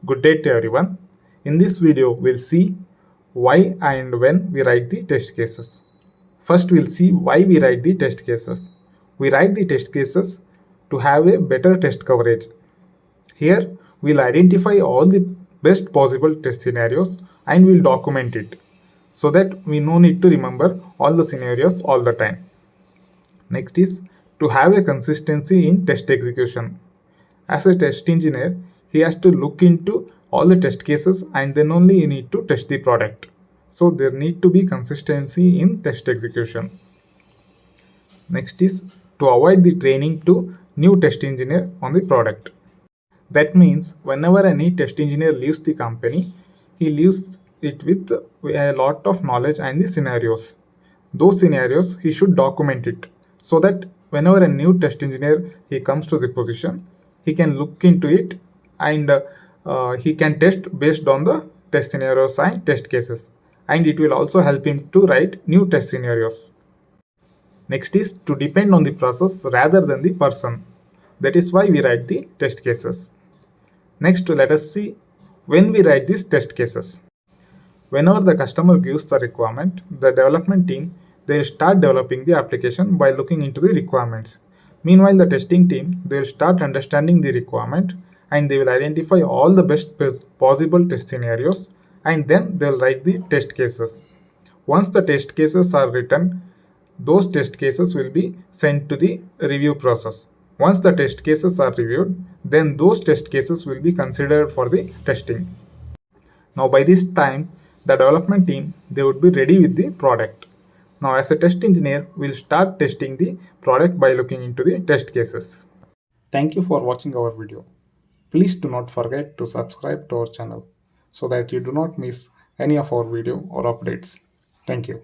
Good day to everyone. In this video, we'll see why and when we write the test cases. First, we'll see why we write the test cases. We write the test cases to have a better test coverage. Here, we'll identify all the best possible test scenarios and we'll document it so that we no need to remember all the scenarios all the time. Next is to have a consistency in test execution. As a test engineer, he has to look into all the test cases and then only you need to test the product. So there need to be consistency in test execution. Next is to avoid the training to new test engineer on the product. That means whenever any test engineer leaves the company, he leaves it with a lot of knowledge and the scenarios. Those scenarios he should document it so that whenever a new test engineer he comes to the position, he can look into it and he can test based on the test scenarios and test cases, and it will also help him to write new test scenarios. Next is to depend on the process rather than the person. That is why we write the test cases. Next, let us see when we write these test cases. Whenever the customer gives the requirement, the development team they will start developing the application by looking into the requirements. Meanwhile, the testing team they will start understanding the requirement and they will identify all the best possible test scenarios and then they will write the test cases. Once the test cases are written, those test cases will be sent to the review process. Once the test cases are reviewed, then those test cases will be considered for the testing. Now by this time, the development team they would be ready with the product. Now as a test engineer, we'll start testing the product by looking into the test cases. Thank you for watching our video. Please do not forget to subscribe to our channel so that you do not miss any of our video or updates. Thank you.